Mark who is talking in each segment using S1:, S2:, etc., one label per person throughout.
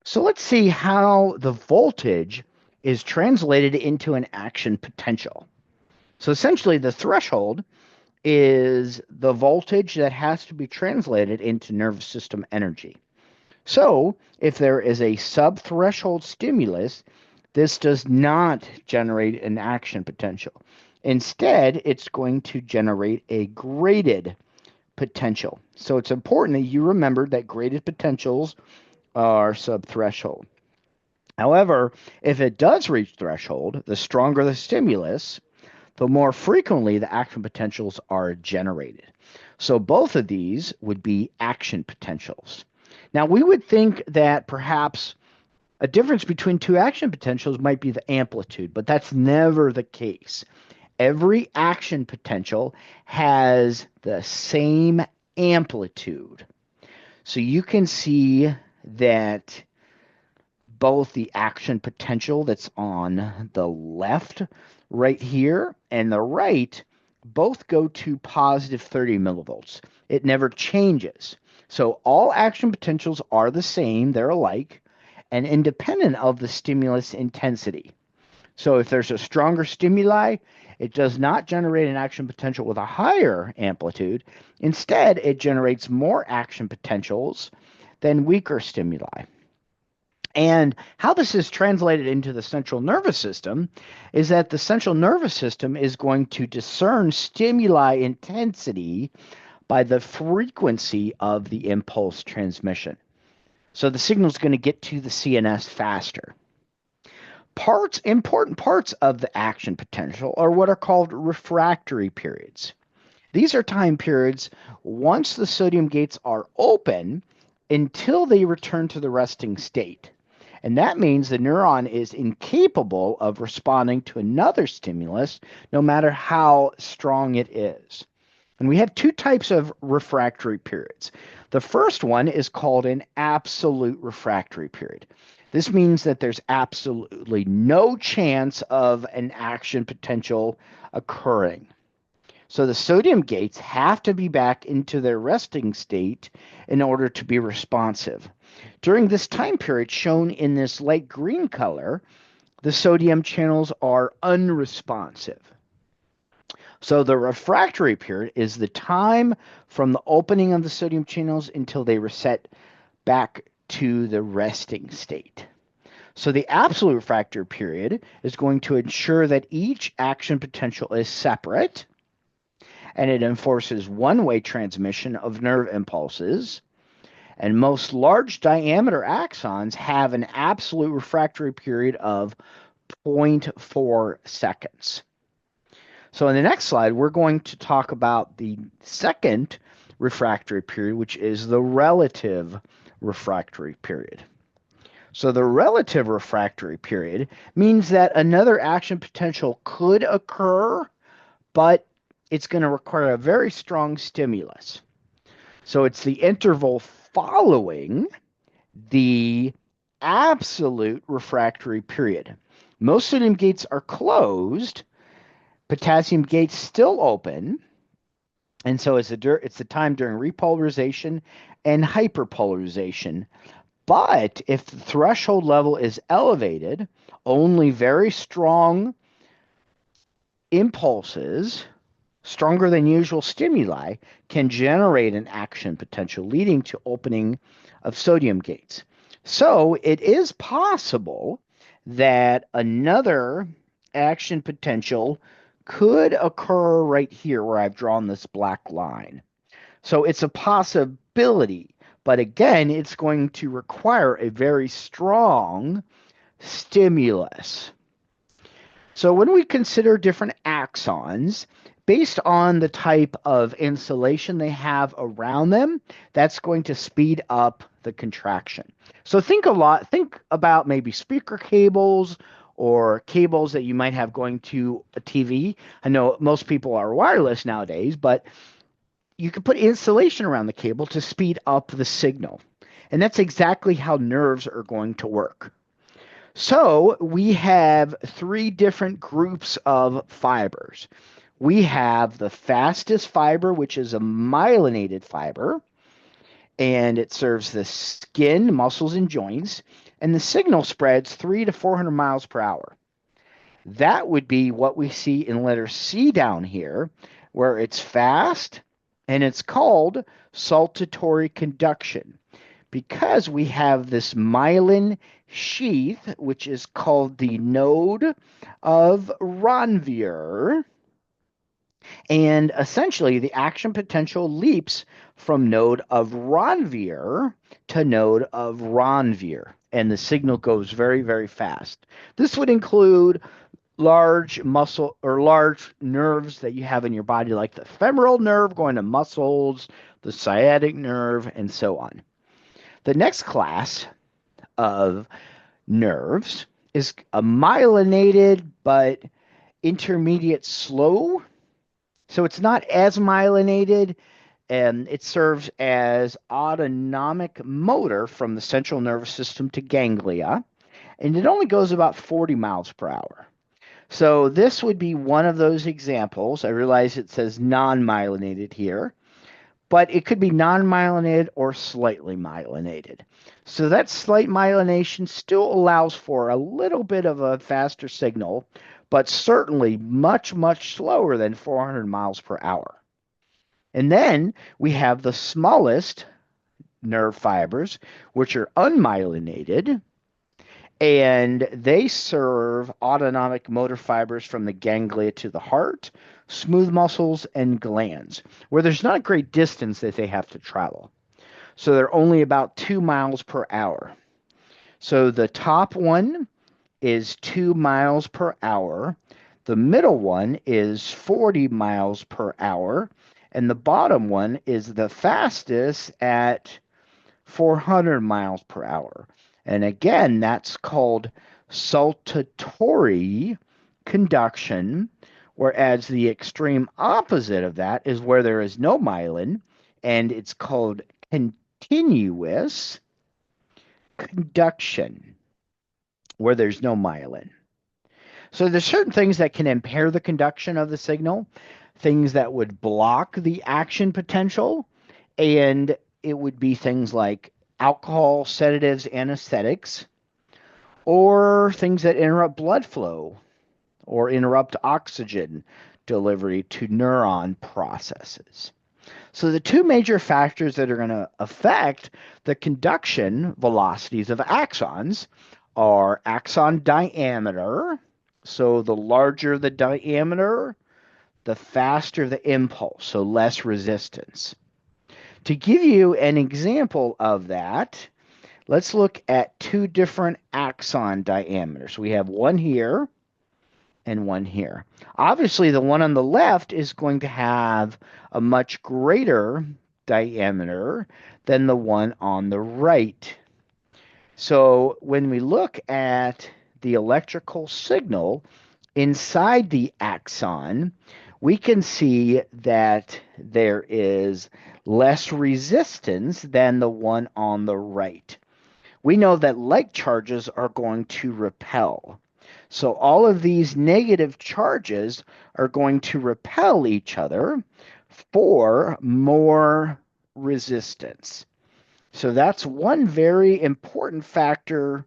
S1: So let's see how the voltage is translated into an action potential. So essentially, the threshold is the voltage that has to be translated into nervous system energy. So if there is a subthreshold stimulus, this does not generate an action potential. Instead, it's going to generate a graded potential. So it's important that you remember that graded potentials are subthreshold. However, if it does reach threshold, the stronger the stimulus, the more frequently the action potentials are generated. So both of these would be action potentials. Now, we would think that perhaps a difference between two action potentials might be the amplitude, but that's never the case. Every action potential has the same amplitude. So you can see that both the action potential that's on the left right here and the right both go to positive 30 millivolts. It never changes. So all action potentials are the same, they're alike, and independent of the stimulus intensity. So if there's a stronger stimuli, it does not generate an action potential with a higher amplitude. Instead, it generates more action potentials than weaker stimuli. And how this is translated into the central nervous system is that the central nervous system is going to discern stimuli intensity by the frequency of the impulse transmission. So the signal is going to get to the CNS faster. Important parts of the action potential are what are called refractory periods. These are time periods once the sodium gates are open until they return to the resting state. And that means the neuron is incapable of responding to another stimulus, no matter how strong it is. And we have two types of refractory periods. The first one is called an absolute refractory period. This means that there's absolutely no chance of an action potential occurring. So the sodium gates have to be back into their resting state in order to be responsive. During this time period shown in this light green color, the sodium channels are unresponsive. So the refractory period is the time from the opening of the sodium channels until they reset back to the resting state. So the absolute refractory period is going to ensure that each action potential is separate, and it enforces one-way transmission of nerve impulses. And most large diameter axons have an absolute refractory period of 0.4 seconds. So in the next slide, we're going to talk about the second refractory period, which is the relative refractory period. So the relative refractory period means that another action potential could occur, but it's going to require a very strong stimulus. So it's the interval following the absolute refractory period. Most sodium gates are closed, potassium gates still open, and so it's the time during repolarization and hyperpolarization. But if the threshold level is elevated, only very strong impulses, stronger than usual stimuli, can generate an action potential, leading to opening of sodium gates. So it is possible that another action potential could occur right here where I've drawn this black line. So it's a possibility, but again, it's going to require a very strong stimulus. So when we consider different axons, based on the type of insulation they have around them, that's going to speed up the contraction. So think about maybe speaker cables or cables that you might have going to a TV. I know most people are wireless nowadays, but you could put insulation around the cable to speed up the signal. And that's exactly how nerves are going to work. So we have three different groups of fibers. We have the fastest fiber, which is a myelinated fiber. and it serves the skin, muscles, and joints, and the signal spreads 300 to 400 miles per hour. That would be what we see in letter C down here, where it's fast, and it's called saltatory conduction because we have this myelin sheath, which is called the node of Ranvier. And essentially, the action potential leaps from node of Ranvier to node of Ranvier, and the signal goes very, very fast. This would include large muscle or large nerves that you have in your body, like the femoral nerve going to muscles, the sciatic nerve, and so on. The next class of nerves is a myelinated but intermediate slow. So it's not as myelinated, and it serves as autonomic motor from the central nervous system to ganglia, and it only goes about 40 miles per hour. So this would be one of those examples. I realize it says non-myelinated here, but it could be non-myelinated or slightly myelinated. So that slight myelination still allows for a little bit of a faster signal, but certainly much, much slower than 400 miles per hour. And then we have the smallest nerve fibers, which are unmyelinated, and they serve autonomic motor fibers from the ganglia to the heart, smooth muscles, and glands, where there's not a great distance that they have to travel. So they're only about 2 miles per hour. So the top one is 2 miles per hour. The middle one is 40 miles per hour. And the bottom one is the fastest at 400 miles per hour. And again, that's called saltatory conduction, whereas the extreme opposite of that is where there is no myelin, and it's called continuous conduction, where there's no myelin. So there's certain things that can impair the conduction of the signal, things that would block the action potential, and it would be things like alcohol, sedatives, anesthetics, or things that interrupt blood flow or interrupt oxygen delivery to neuron processes. So the two major factors that are going to affect the conduction velocities of axons are axon diameter. So the larger the diameter, the faster the impulse, so less resistance. To give you an example of that, let's look at two different axon diameters. We have one here and one here. Obviously, the one on the left is going to have a much greater diameter than the one on the right. So when we look at the electrical signal inside the axon, we can see that there is less resistance than the one on the right. We know that like charges are going to repel. So all of these negative charges are going to repel each other for more resistance. So that's one very important factor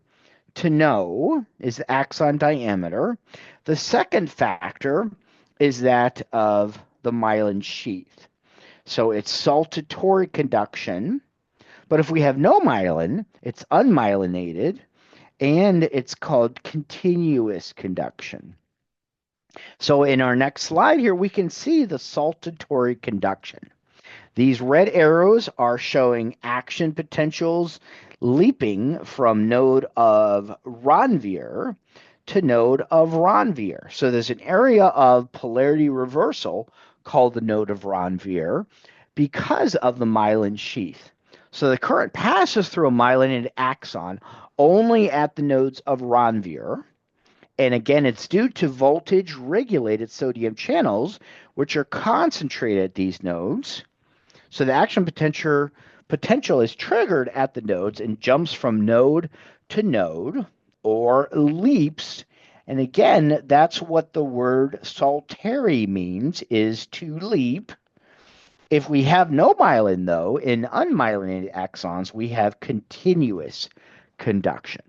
S1: to know is the axon diameter. The second factor is that of the myelin sheath. So it's saltatory conduction, but if we have no myelin, it's unmyelinated, and it's called continuous conduction. So in our next slide here, we can see the saltatory conduction. These red arrows are showing action potentials leaping from node of Ranvier to node of Ranvier. So there's an area of polarity reversal called the node of Ranvier because of the myelin sheath. So the current passes through a myelinated axon only at the nodes of Ranvier. And again, it's due to voltage regulated sodium channels, which are concentrated at these nodes. So the action potential is triggered at the nodes and jumps from node to node or leaps. And again, that's what the word saltatory means, is to leap. If we have no myelin, though, in unmyelinated axons, we have continuous conduction.